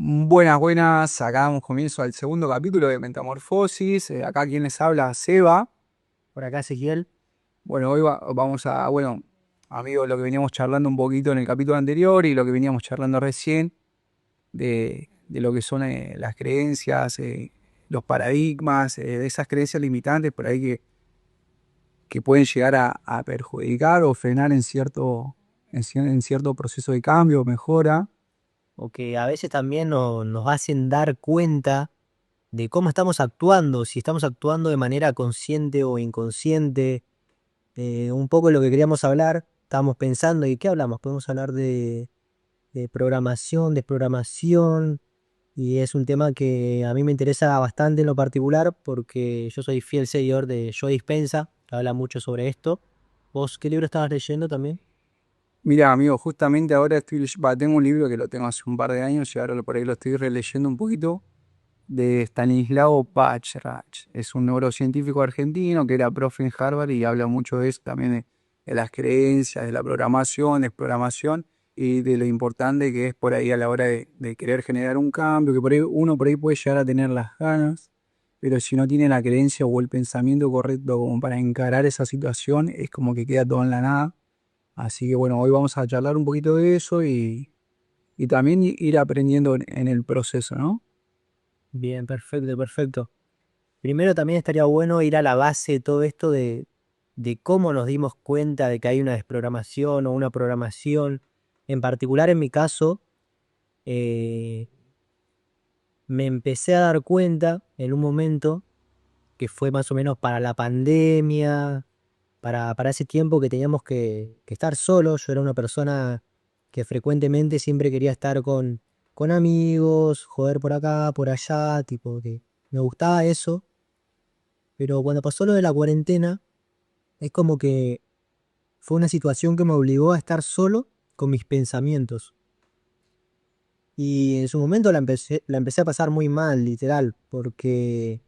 Buenas, buenas. Acá damos comienzo al segundo capítulo de Metamorfosis. Acá quien les habla, Seba. Por acá, Ezequiel. Bueno, hoy vamos bueno, amigos, lo que veníamos charlando un poquito en el capítulo anterior y lo que veníamos charlando recién de lo que son las creencias, los paradigmas, de esas creencias limitantes por ahí que pueden llegar a perjudicar o frenar en cierto proceso de cambio o mejora. O que a veces también nos hacen dar cuenta de cómo estamos actuando, si estamos actuando de manera consciente o inconsciente. Un poco lo que queríamos hablar, estábamos pensando, ¿y qué hablamos? Podemos hablar de programación, desprogramación, y es un tema que a mí me interesa bastante en lo particular porque yo soy fiel seguidor de Joe Dispenza, que habla mucho sobre esto. ¿Vos qué libro estabas leyendo también? Mira, amigo, justamente ahora tengo un libro que lo tengo hace un par de años y ahora por ahí lo estoy releyendo un poquito, de Stanislao Bachrach. Es un neurocientífico argentino que era profe en Harvard y habla mucho de eso también, de las creencias, de la programación, desprogramación y de lo importante que es por ahí a la hora de querer generar un cambio, que por ahí uno por ahí puede llegar a tener las ganas, pero si no tiene la creencia o el pensamiento correcto como para encarar esa situación, es como que queda todo en la nada. Así que bueno, hoy vamos a charlar un poquito de eso y también ir aprendiendo en el proceso, ¿no? Bien, perfecto, perfecto. Primero también estaría bueno ir a la base de todo esto de cómo nos dimos cuenta de que hay una desprogramación o una programación. En particular en mi caso, eh, me empecé a dar cuenta en un momento que fue más o menos para la pandemia, para ese tiempo que teníamos que estar solos. Yo era una persona que frecuentemente siempre quería estar con amigos, joder por acá, por allá, tipo que me gustaba eso. Pero cuando pasó lo de la cuarentena, es como que fue una situación que me obligó a estar solo con mis pensamientos. Y en su momento la empecé a pasar muy mal, literal, porque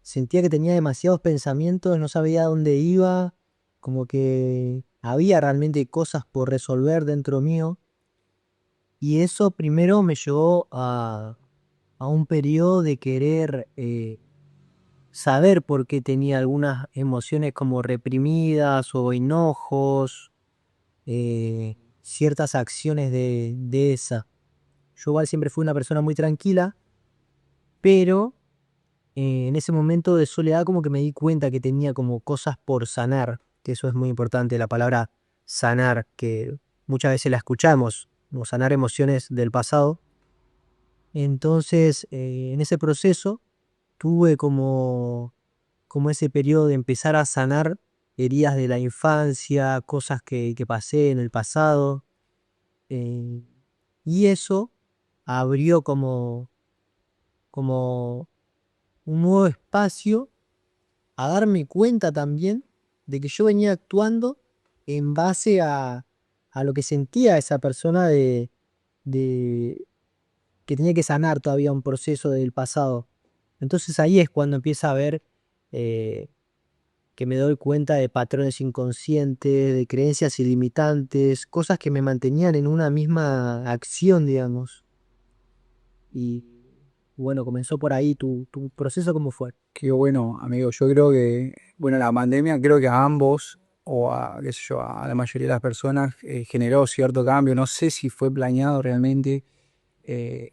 sentía que tenía demasiados pensamientos, no sabía a dónde iba, como que había realmente cosas por resolver dentro mío. Y eso primero me llevó a un periodo de querer saber por qué tenía algunas emociones como reprimidas o enojos, ciertas acciones de esa. Yo igual siempre fui una persona muy tranquila, pero en ese momento de soledad como que me di cuenta que tenía como cosas por sanar, que eso es muy importante, la palabra sanar, que muchas veces la escuchamos, como sanar emociones del pasado. Entonces, en ese proceso tuve como ese periodo de empezar a sanar heridas de la infancia, cosas que pasé en el pasado. eh, y eso abrió como un nuevo espacio a darme cuenta también de que yo venía actuando en base a lo que sentía esa persona de que tenía que sanar todavía un proceso del pasado. Entonces ahí es cuando empieza a ver eh, que me doy cuenta de patrones inconscientes, de creencias ilimitantes, cosas que me mantenían en una misma acción, digamos. Y bueno, comenzó por ahí tu proceso, ¿cómo fue? Qué bueno, amigo. Yo creo que, bueno, la pandemia creo que a ambos, o a, qué sé yo, a la mayoría de las personas, generó cierto cambio. No sé si fue planeado realmente, eh,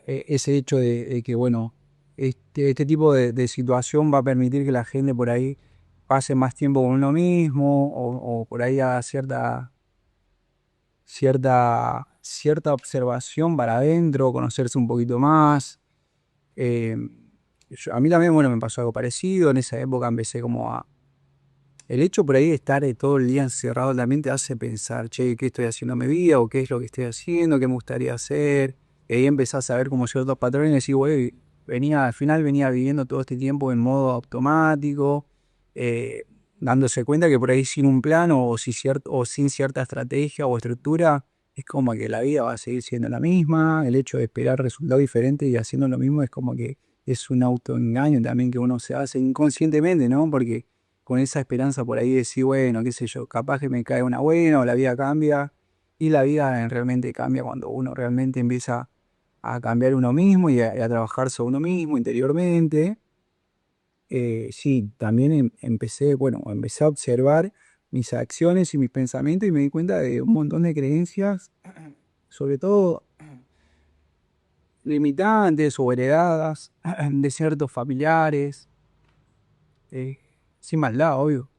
ese hecho de que, bueno, este tipo de situación va a permitir que la gente por ahí pase más tiempo con uno mismo, o por ahí haga cierta observación para adentro, conocerse un poquito más. Eh, a mí también, bueno, me pasó algo parecido. En esa época empecé como a... El hecho por ahí de estar todo el día encerrado también te hace pensar, che, ¿qué estoy haciendo en mi vida? ¿O qué es lo que estoy haciendo? ¿Qué me gustaría hacer? Y ahí empezás a ver como ciertos patrones y decís, güey, al final venía viviendo todo este tiempo en modo automático, eh, dándose cuenta que por ahí sin un plan o sin cierta estrategia o estructura, es como que la vida va a seguir siendo la misma. El hecho de esperar resultados diferentes y haciendo lo mismo es como que es un autoengaño también que uno se hace inconscientemente, ¿no? Porque con esa esperanza por ahí decir, bueno, qué sé yo, capaz que me cae una buena o la vida cambia. Y la vida realmente cambia cuando uno realmente empieza a cambiar uno mismo y a trabajar sobre uno mismo interiormente. Sí, también empecé a observar mis acciones y mis pensamientos y me di cuenta de un montón de creencias, sobre todo limitantes o heredadas de ciertos familiares, eh, sin maldad, obvio.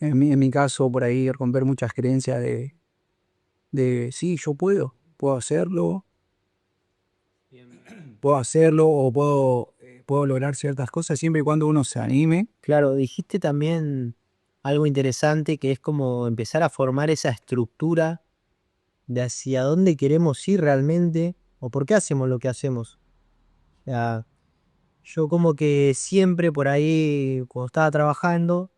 En mi caso, por ahí romper muchas creencias de sí, yo puedo hacerlo o puedo lograr ciertas cosas siempre y cuando uno se anime. Claro, dijiste también algo interesante que es como empezar a formar esa estructura de hacia dónde queremos ir realmente o por qué hacemos lo que hacemos. O sea, yo como que siempre por ahí, cuando estaba trabajando,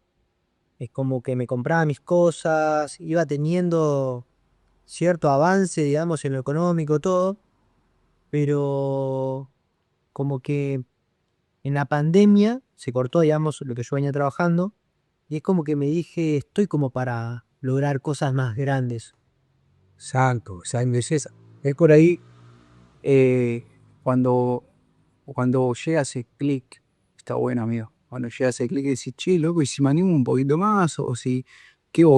es como que me compraba mis cosas, iba teniendo cierto avance, digamos, en lo económico, todo, pero como que en la pandemia se cortó, digamos, lo que yo venía trabajando, y es como que me dije, estoy como para lograr cosas más grandes. Exacto, exacto, es por ahí eh, cuando, cuando llega ese clic, está bueno, amigo. Cuando llega ese clic y decís, che, loco, y si me animo un poquito más, o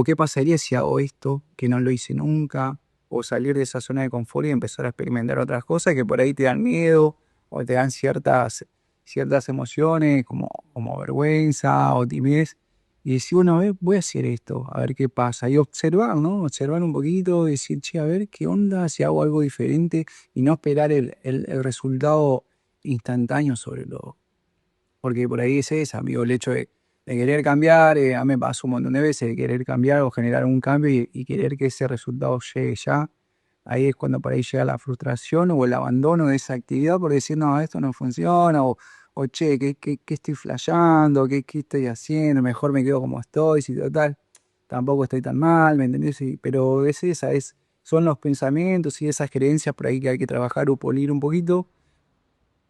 qué pasaría si hago esto, que no lo hice nunca, o salir de esa zona de confort y empezar a experimentar otras cosas que por ahí te dan miedo, o te dan ciertas emociones, como vergüenza o timidez. Y decir, bueno, a ver, voy a hacer esto, a ver qué pasa. Y observar, ¿no? Observar un poquito, decir, che, a ver qué onda si hago algo diferente y no esperar el resultado instantáneo sobre lo. Porque por ahí es esa, amigo, el hecho de querer cambiar, a mí me pasó un montón de veces, de querer cambiar o generar un cambio y querer que ese resultado llegue ya. Ahí es cuando por ahí llega la frustración o el abandono de esa actividad por decir, no, esto no funciona, o che, ¿qué estoy flasheando? ¿Qué estoy haciendo? Mejor me quedo como estoy, si total, tampoco estoy tan mal, ¿me entendés? Pero son los pensamientos y esas creencias por ahí que hay que trabajar o pulir un poquito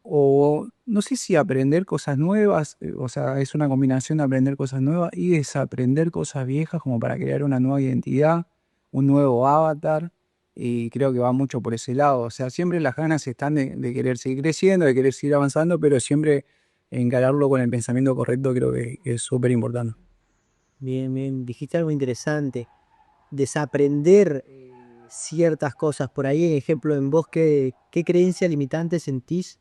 o no sé si aprender cosas nuevas, o sea, es una combinación de aprender cosas nuevas y desaprender cosas viejas como para crear una nueva identidad, un nuevo avatar, y creo que va mucho por ese lado. O sea, siempre las ganas están de querer seguir creciendo, de querer seguir avanzando, pero siempre encararlo con el pensamiento correcto creo que es súper importante. Bien, bien, dijiste algo interesante. Desaprender ciertas cosas. Por ahí, ejemplo, en vos, ¿qué creencia limitante sentís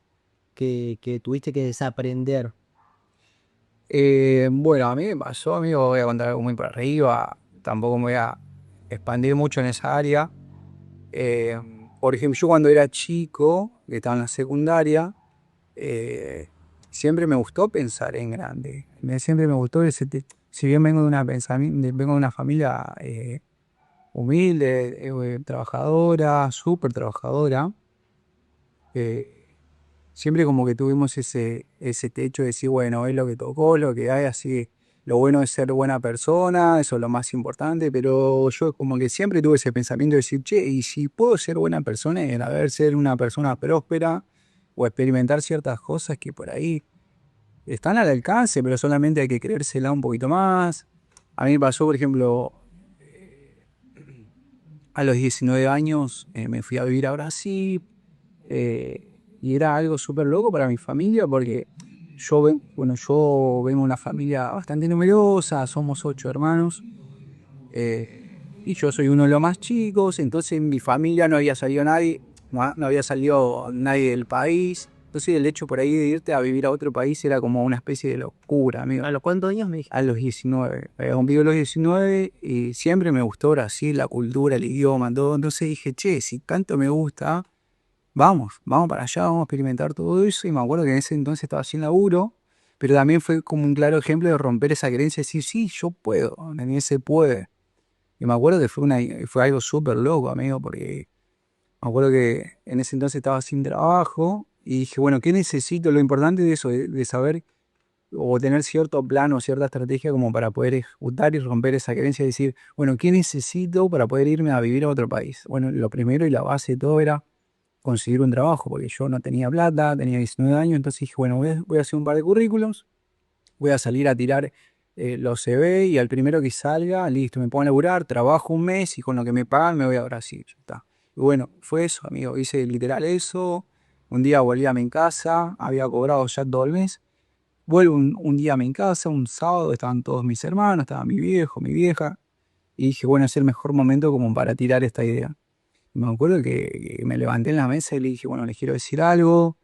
que tuviste que desaprender? Bueno, a mí me pasó, amigo, voy a contar algo muy por arriba, tampoco me voy a expandir mucho en esa área. Eh, por ejemplo, yo cuando era chico, que estaba en la secundaria, eh, siempre me gustó pensar en grande. Siempre me gustó si bien vengo de vengo de una familia humilde, trabajadora, súper trabajadora, eh, siempre como que tuvimos ese techo de decir, bueno, es lo que tocó, lo que hay, así, lo bueno es ser buena persona, eso es lo más importante, pero yo como que siempre tuve ese pensamiento de decir, che, y si puedo ser buena persona y a ver, ser una persona próspera o experimentar ciertas cosas que por ahí están al alcance, pero solamente hay que creérsela un poquito más. A mí me pasó, por ejemplo, a los 19 años me fui a vivir a Brasil. Y era algo súper loco para mi familia porque yo vengo de una familia bastante numerosa, somos 8 hermanos, y yo soy uno de los más chicos, entonces en mi familia no había salido nadie, no había salido nadie del país. Entonces el hecho por ahí de irte a vivir a otro país era como una especie de locura, amigo. ¿A los cuántos años me A dijiste? los 19, había cumplido los 19 y siempre me gustó Brasil, la cultura, el idioma, todo. Entonces dije, che, si tanto me gusta, vamos para allá, vamos a experimentar todo eso. Y me acuerdo que en ese entonces estaba sin laburo, pero también fue como un claro ejemplo de romper esa creencia y decir, sí, yo puedo, en se puede. Y me acuerdo que fue algo súper loco, amigo, porque me acuerdo que en ese entonces estaba sin trabajo y dije, bueno, ¿qué necesito? Lo importante de eso, de saber o tener cierto plano, cierta estrategia como para poder ejecutar y romper esa creencia y decir, bueno, ¿qué necesito para poder irme a vivir a otro país? Bueno, lo primero y la base de todo era conseguir un trabajo, porque yo no tenía plata, tenía 19 años, entonces dije, bueno, voy a hacer un par de currículums, voy a salir a tirar los CV y al primero que salga, listo, me pongo a laburar, trabajo un mes y con lo que me pagan me voy a Brasil, ya está. Y bueno, fue eso, amigo. Hice literal eso. Un día volví a mi casa, había cobrado ya todo el mes. Vuelvo un día a mi casa, un sábado, estaban todos mis hermanos, estaba mi viejo, mi vieja. Y dije, bueno, es el mejor momento como para tirar esta idea. Y me acuerdo que me levanté en la mesa y le dije, bueno, les quiero decir algo.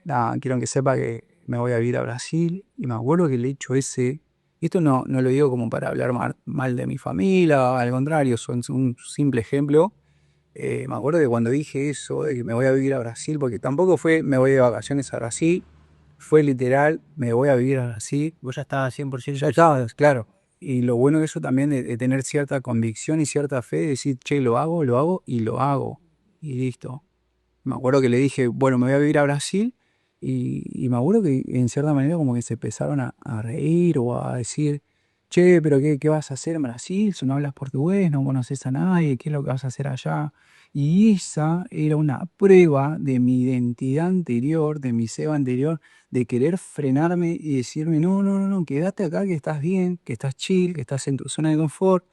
Nada, quiero que sepa que me voy a vivir a Brasil. Y me acuerdo que el hecho ese, y esto no lo digo como para hablar mal de mi familia, al contrario, es un simple ejemplo. Me acuerdo que cuando dije eso, de que me voy a vivir a Brasil, porque tampoco fue me voy de vacaciones a Brasil, fue literal, me voy a vivir a Brasil. Vos ya estabas 100% Ya estaba, claro. Y lo bueno de eso también de tener cierta convicción y cierta fe, de decir, che, lo hago y lo hago. Y listo. Me acuerdo que le dije, bueno, me voy a vivir a Brasil. Y me acuerdo que en cierta manera como que se empezaron a reír o a decir, che, pero ¿qué vas a hacer en Brasil? Si no hablas portugués, no conoces a nadie, ¿qué es lo que vas a hacer allá? Y esa era una prueba de mi identidad anterior, de mi Seba anterior, de querer frenarme y decirme, no, quédate acá que estás bien, que estás chill, que estás en tu zona de confort.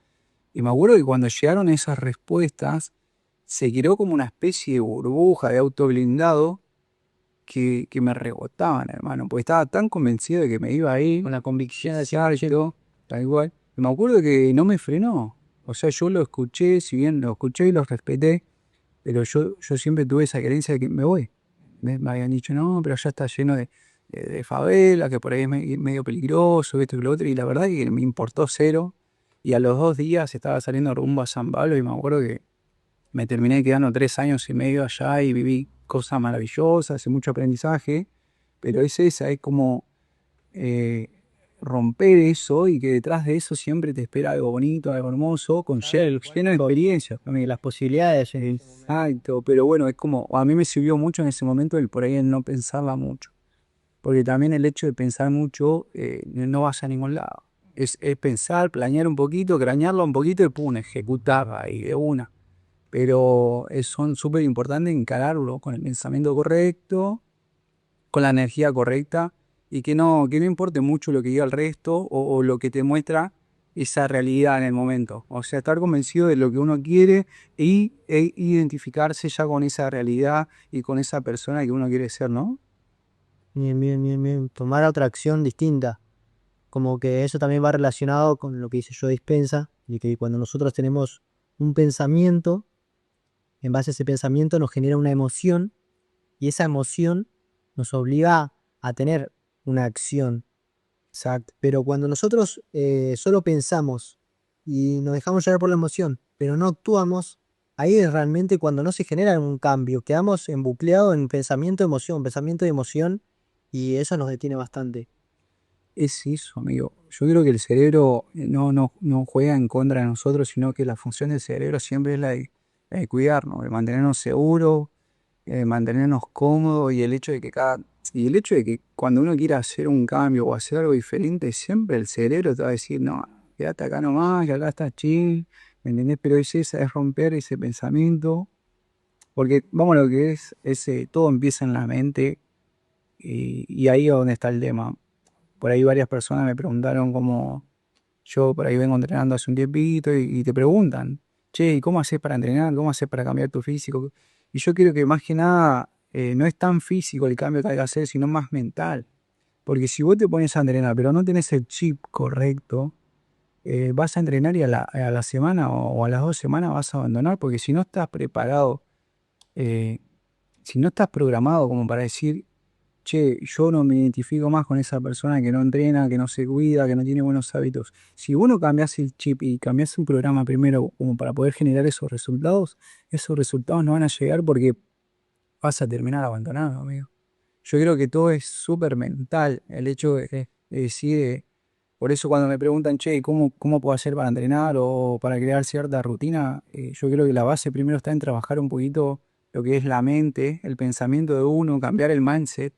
Y me acuerdo que cuando llegaron esas respuestas, se creó como una especie de burbuja de auto blindado que me rebotaban, hermano, porque estaba tan convencido de que me iba a ir, con la convicción de decir, che, cierto, tal igual. Y me acuerdo que no me frenó. O sea, yo lo escuché, si bien lo escuché y lo respeté, pero yo siempre tuve esa creencia de que me voy. Me habían dicho, no, pero allá está lleno de favela, que por ahí es medio peligroso, esto y lo otro, y la verdad es que me importó cero. Y a los 2 días estaba saliendo rumbo a San Pablo y me acuerdo que me terminé quedando 3 años y medio allá y viví cosas maravillosas, mucho aprendizaje, pero es esa, es como eh, romper eso y que detrás de eso siempre te espera algo bonito, algo hermoso, lleno de experiencias también. las posibilidades en ese momento. Exacto, pero bueno, es como, a mí me sirvió mucho en ese momento el por ahí el no pensarla mucho, porque también el hecho de pensar mucho no vas a ningún lado. Es pensar, planear un poquito, cranearlo un poquito y pum, ejecutar ahí de una. Pero son súper importantes encararlo con el pensamiento correcto, con la energía correcta y que no importe mucho lo que diga el resto o lo que te muestra esa realidad en el momento. O sea, estar convencido de lo que uno quiere e identificarse ya con esa realidad y con esa persona que uno quiere ser, ¿no? Bien, bien, bien, bien. Tomar otra acción distinta. Como que eso también va relacionado con lo que dice Joe Dispensa, y que cuando nosotros tenemos un pensamiento, en base a ese pensamiento nos genera una emoción, y esa emoción nos obliga a tener una acción. Exacto. Pero cuando nosotros solo pensamos y nos dejamos llevar por la emoción, pero no actuamos, ahí es realmente cuando no se genera un cambio. Quedamos embucleados en pensamiento, emoción, y eso nos detiene bastante. Es eso, amigo. Yo creo que el cerebro no juega en contra de nosotros, sino que la función del cerebro siempre es la de cuidarnos, de mantenernos seguros, mantenernos cómodos y el hecho de que cuando uno quiera hacer un cambio o hacer algo diferente, siempre el cerebro te va a decir, no, quédate acá nomás, que acá está chill, ¿me entendés? Pero es romper ese pensamiento, porque vamos a lo que todo empieza en la mente y ahí es donde está el tema. Por ahí varias personas me preguntaron cómo yo por ahí vengo entrenando hace un tiempito y te preguntan, che, ¿y cómo haces para entrenar? ¿Cómo haces para cambiar tu físico? Y yo creo que más que nada no es tan físico el cambio que hay que hacer, sino más mental. Porque si vos te pones a entrenar, pero no tenés el chip correcto, vas a entrenar y a la semana o a las 2 semanas vas a abandonar, porque si no estás preparado, eh, si no estás programado como para decir, che, yo no me identifico más con esa persona que no entrena, que no se cuida, que no tiene buenos hábitos. Si uno cambias el chip y cambias un programa primero como para poder generar esos resultados no van a llegar porque vas a terminar abandonado, amigo. Yo creo que todo es súper mental, el hecho de decir, por eso cuando me preguntan, che, ¿cómo puedo hacer para entrenar o para crear cierta rutina? Yo creo que la base primero está en trabajar un poquito lo que es la mente, el pensamiento de uno, cambiar el mindset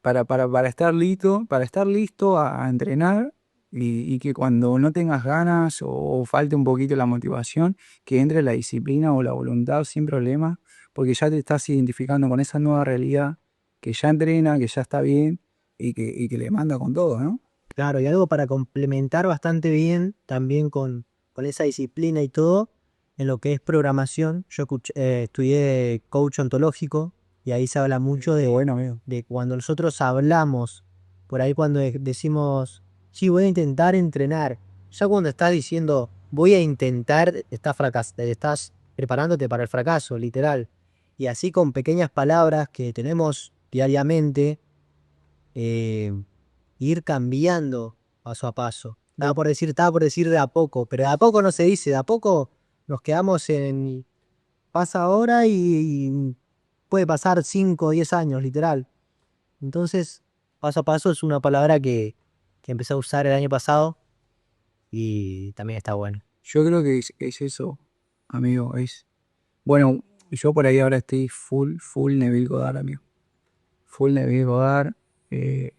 para estar listo a entrenar y que cuando no tengas ganas o falte un poquito la motivación, que entre la disciplina o la voluntad sin problema, porque ya te estás identificando con esa nueva realidad que ya entrena, que ya está bien y que le manda con todo, ¿no? Claro, y algo para complementar bastante bien también con esa disciplina y todo, en lo que es programación. Yo estudié coach ontológico y ahí se habla mucho Qué bueno, amigo. de cuando nosotros hablamos, por ahí cuando decimos, sí, voy a intentar entrenar, ya cuando estás diciendo, voy a intentar, estás preparándote para el fracaso, literal. Y así con pequeñas palabras que tenemos diariamente, eh, ir cambiando paso a paso. Estaba por decir de a poco, pero de a poco no se dice, de a poco nos quedamos en pasa ahora y puede pasar 5 o 10 años, literal. Entonces, paso a paso es una palabra que empecé a usar el año pasado y también está bueno. Yo creo que es eso, amigo. Bueno, yo por ahí ahora estoy full Neville Goddard, amigo. Full Neville Goddard. eh,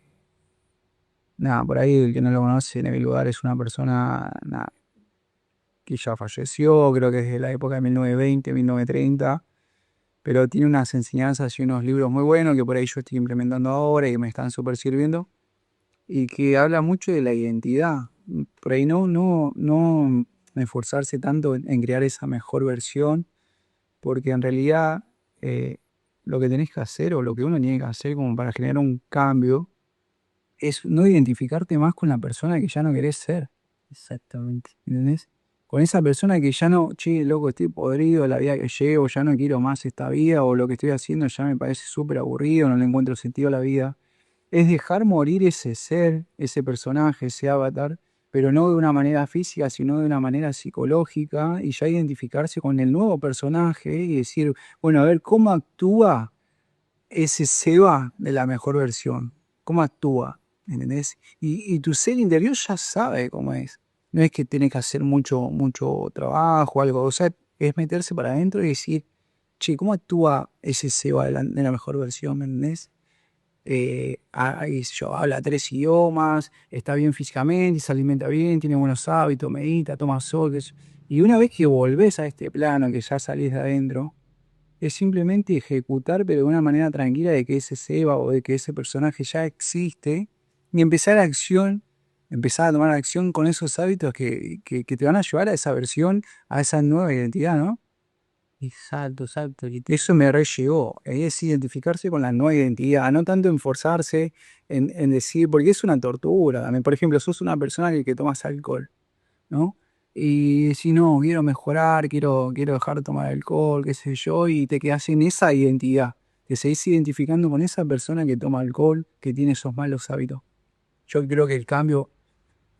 Nada, por ahí el que no lo conoce, Neville Goddard es una persona nada, que ya falleció, creo que desde la época de 1920, 1930, pero tiene unas enseñanzas y unos libros muy buenos que por ahí yo estoy implementando ahora y que me están súper sirviendo, y que habla mucho de la identidad. Por ahí no esforzarse tanto en crear esa mejor versión, porque en realidad eh, lo que tenés que hacer o lo que uno tiene que hacer como para generar un cambio es no identificarte más con la persona que ya no querés ser. Exactamente. ¿Entendés? Con esa persona que ya no, che, loco, estoy podrido de la vida que llevo, ya no quiero más esta vida, o lo que estoy haciendo ya me parece súper aburrido, no le encuentro sentido a la vida. Es dejar morir ese ser, ese personaje, ese avatar, pero no de una manera física, sino de una manera psicológica, y ya identificarse con el nuevo personaje y decir, bueno, a ver, ¿cómo actúa ese Seba de la mejor versión? ¿Cómo actúa? ¿Entendés? Y tu ser interior ya sabe cómo es. No es que tenés que hacer mucho trabajo o algo. O sea, es meterse para adentro y decir, che, ¿cómo actúa ese Seba de la mejor versión? ¿Me entendés? Qué sé yo, habla 3 idiomas, está bien físicamente, se alimenta bien, tiene buenos hábitos, medita, toma sol. Y una vez que volvés a este plano, que ya salís de adentro, es simplemente ejecutar, pero de una manera tranquila, de que ese Seba o de que ese personaje ya existe, y empezar a tomar acción con esos hábitos que te van a llevar a esa versión, a esa nueva identidad, ¿no? Exacto, exacto. Eso me re llegó, es identificarse con la nueva identidad, no tanto en forzarse en decir, porque es una tortura también. Por ejemplo, sos una persona que tomas alcohol, ¿no? Y si no, quiero mejorar, quiero dejar de tomar alcohol, qué sé yo, y te quedas en esa identidad. Te seguís identificando con esa persona que toma alcohol, que tiene esos malos hábitos. Yo creo que el cambio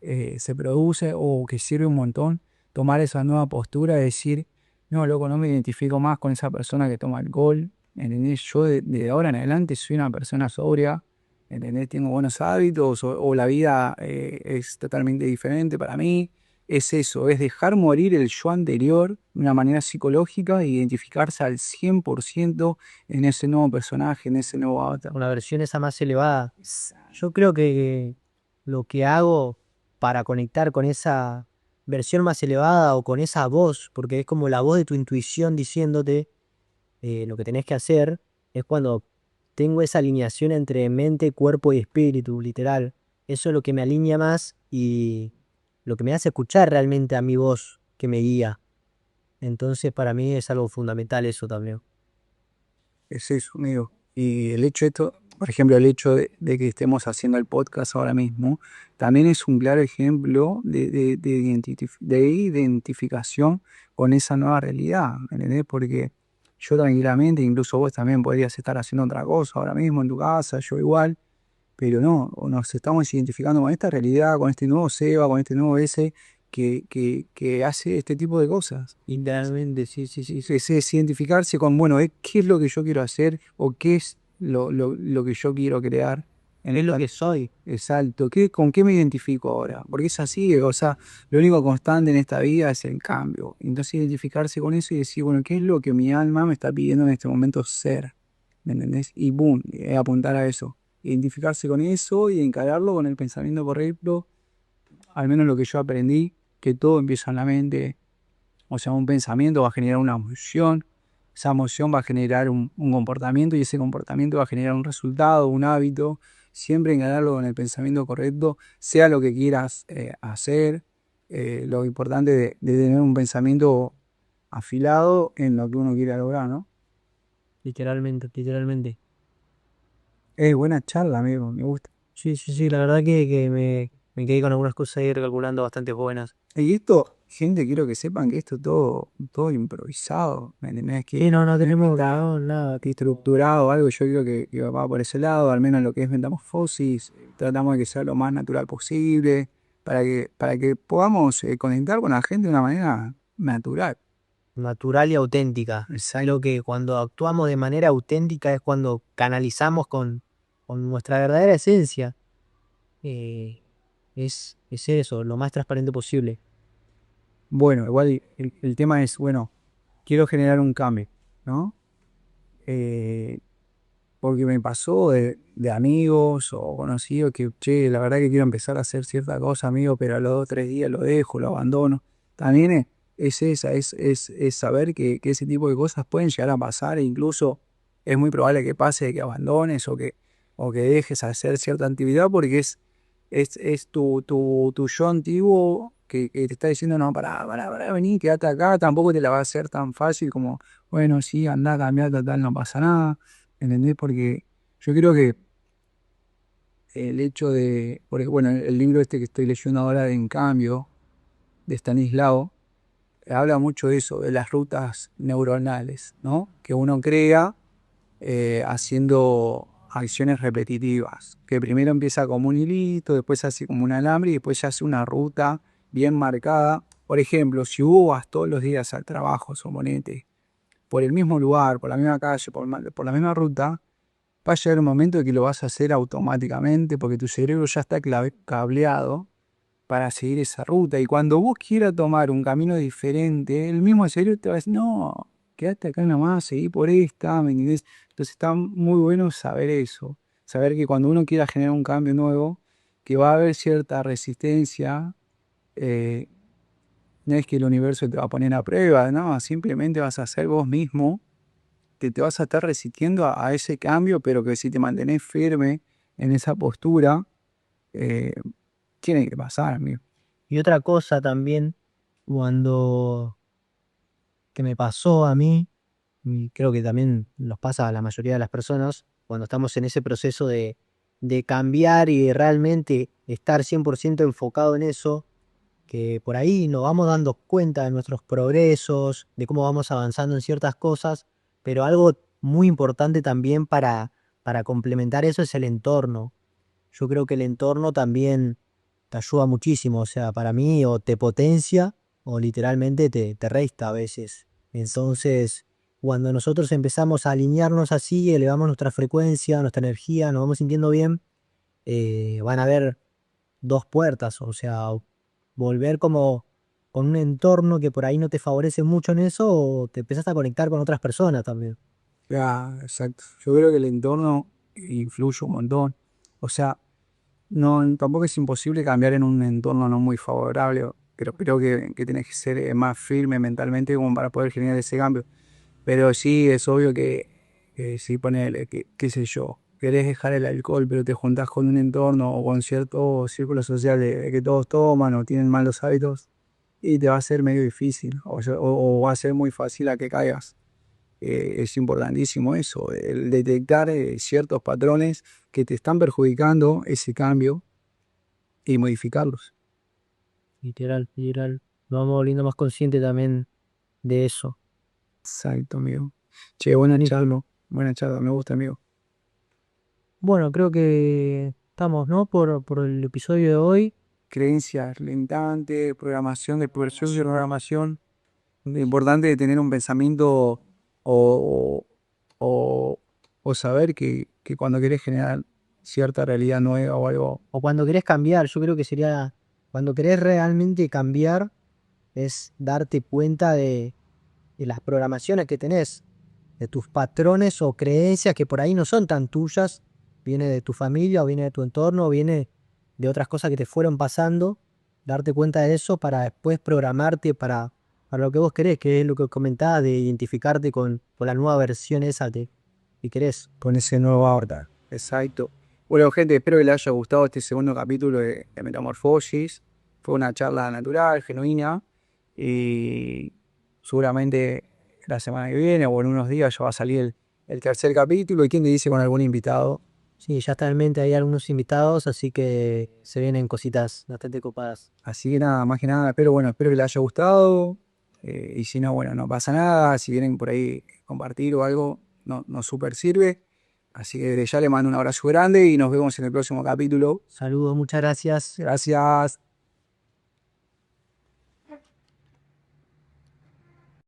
se produce o que sirve un montón tomar esa nueva postura de decir, no, loco, no me identifico más con esa persona que toma alcohol, ¿entendés? Yo de ahora en adelante soy una persona sobria, ¿entendés? Tengo buenos hábitos o la vida es totalmente diferente para mí. Es eso, es dejar morir el yo anterior de una manera psicológica e identificarse al 100% en ese nuevo personaje, en ese nuevo avatar. Una versión esa más elevada. Yo creo que lo que hago para conectar con esa versión más elevada o con esa voz, porque es como la voz de tu intuición diciéndote lo que tenés que hacer, es cuando tengo esa alineación entre mente, cuerpo y espíritu, literal. Eso es lo que me alinea más y lo que me hace escuchar realmente a mi voz que me guía. Entonces, para mí es algo fundamental eso también. Es eso, amigo. Y el hecho de esto, por ejemplo, el hecho de que estemos haciendo el podcast ahora mismo, también es un claro ejemplo de identificación con esa nueva realidad, ¿entendés? Porque yo tranquilamente, incluso vos también podrías estar haciendo otra cosa ahora mismo en tu casa, yo igual, pero no, o nos estamos identificando con esta realidad, con este nuevo Seba, con este nuevo ese que hace este tipo de cosas. Literalmente, sí, sí, sí. Es identificarse con, bueno, qué es lo que yo quiero hacer o qué es lo que yo quiero crear en Es lo esta. que soy. Exacto, ¿con qué me identifico ahora? Porque es así, o sea, lo único constante en esta vida es el cambio. Entonces identificarse con eso y decir, bueno, ¿qué es lo que mi alma me está pidiendo en este momento ser? ¿Me entendés? Y boom, apuntar a eso. Identificarse con eso y encararlo con el pensamiento correcto, al menos lo que yo aprendí, que todo empieza en la mente. O sea, un pensamiento va a generar una emoción, esa emoción va a generar un comportamiento y ese comportamiento va a generar un resultado, un hábito. Siempre encararlo con el pensamiento correcto, sea lo que quieras hacer. Lo importante de tener un pensamiento afilado en lo que uno quiere lograr, ¿no? Literalmente, literalmente. Buena charla, amigo, me gusta. Sí, sí, sí, la verdad que me quedé con algunas cosas ahí recalculando bastante buenas. Y esto, gente, quiero que sepan que esto todo improvisado, ¿me entendés? Sí, no, no No es que tenemos está nada. estructurado o algo, yo creo que va por ese lado, al menos lo que es metamorfosis, tratamos de que sea lo más natural posible, para que podamos conectar con la gente de una manera natural. Natural y auténtica. Exacto. Creo que cuando actuamos de manera auténtica es cuando canalizamos con nuestra verdadera esencia. Eh, es eso, lo más transparente posible. Bueno, igual el tema es, bueno, quiero generar un cambio, ¿no? Eh, Porque me pasó de amigos o conocidos que, che, la verdad que quiero empezar a hacer cierta cosa, amigo, pero a los 2 o 3 días lo dejo, lo abandono. También es esa, es saber que ese tipo de cosas pueden llegar a pasar e incluso es muy probable que pase que abandones o que dejes hacer cierta actividad porque es tu yo antiguo que te está diciendo, no, pará, vení, quédate acá, tampoco te la va a hacer tan fácil como, bueno, sí, anda a cambiar, total, no pasa nada. ¿Entendés? Porque yo creo que el hecho porque, bueno, el libro este que estoy leyendo ahora de En Cambio, de Stanislao, habla mucho de eso, de las rutas neuronales, ¿no? Que uno crea haciendo acciones repetitivas, que primero empieza como un hilito, después hace como un alambre y después se hace una ruta bien marcada. Por ejemplo, si vos vas todos los días al trabajo, suponete, por el mismo lugar, por la misma calle, por la misma ruta, va a llegar un momento que lo vas a hacer automáticamente porque tu cerebro ya está cableado para seguir esa ruta. Y cuando vos quieras tomar un camino diferente, el mismo cerebro te va a decir, no, quédate acá nomás, seguí por esta, ¿me entendés? Entonces está muy bueno saber eso, saber que cuando uno quiera generar un cambio nuevo, que va a haber cierta resistencia, eh, no es que el universo te va a poner a prueba, no, simplemente vas a ser vos mismo que te vas a estar resistiendo a ese cambio, pero que si te mantenés firme en esa postura, eh, tiene que pasar, amigo. Y otra cosa también, cuando que me pasó a mí, y creo que también nos pasa a la mayoría de las personas, cuando estamos en ese proceso de cambiar y de realmente estar 100% enfocado en eso, que por ahí nos vamos dando cuenta de nuestros progresos, de cómo vamos avanzando en ciertas cosas, pero algo muy importante también para complementar eso es el entorno. Yo creo que el entorno también te ayuda muchísimo, o sea, para mí o te potencia o literalmente te resta a veces. Entonces, cuando nosotros empezamos a alinearnos así, elevamos nuestra frecuencia, nuestra energía, nos vamos sintiendo bien, van a haber dos puertas, o sea, volver como con un entorno que por ahí no te favorece mucho en eso, o te empezás a conectar con otras personas también. Ya, exacto. Yo creo que el entorno influye un montón. O sea, no, tampoco es imposible cambiar en un entorno no muy favorable, pero creo que tenés que ser más firme mentalmente como para poder generar ese cambio. Pero sí, es obvio que si ponele, qué sé yo, querés dejar el alcohol, pero te juntás con un entorno o con cierto círculo social de que todos toman o tienen malos hábitos, y te va a ser medio difícil, o va a ser muy fácil a que caigas. Es importantísimo eso, el detectar ciertos patrones que te están perjudicando ese cambio y modificarlos. Literal, literal. Nos vamos volviendo más conscientes también de eso. Exacto, amigo. Che, Buenísimo. buena charla, me gusta, amigo. Bueno, creo que estamos, ¿no? Por el episodio de hoy. Creencias limitantes, programación de programación. Lo importante de tener un pensamiento o, o, o saber que cuando querés generar cierta realidad nueva o algo, O cuando querés cambiar, yo creo que sería, cuando querés realmente cambiar, es darte cuenta de las programaciones que tenés, de tus patrones o creencias que por ahí no son tan tuyas, viene de tu familia o viene de tu entorno o viene de otras cosas que te fueron pasando, darte cuenta de eso para después programarte para lo que vos querés, que es lo que comentabas de identificarte con la nueva versión esa que querés. con ese nuevo avatar. Exacto. Bueno, gente, espero que les haya gustado este segundo capítulo de Metamorfosis. Fue una charla natural, genuina. Y seguramente la semana que viene o en unos días ya va a salir el tercer capítulo y quién te dice con algún invitado. Sí, ya está en mente, hay algunos invitados, así que se vienen cositas bastante copadas. Así que nada, más que nada, pero bueno, espero que les haya gustado. Y si no, bueno, no pasa nada. Si vienen por ahí compartir o algo, no, nos súper sirve. Así que desde ya les mando un abrazo grande y nos vemos en el próximo capítulo. Saludos, muchas gracias. Gracias.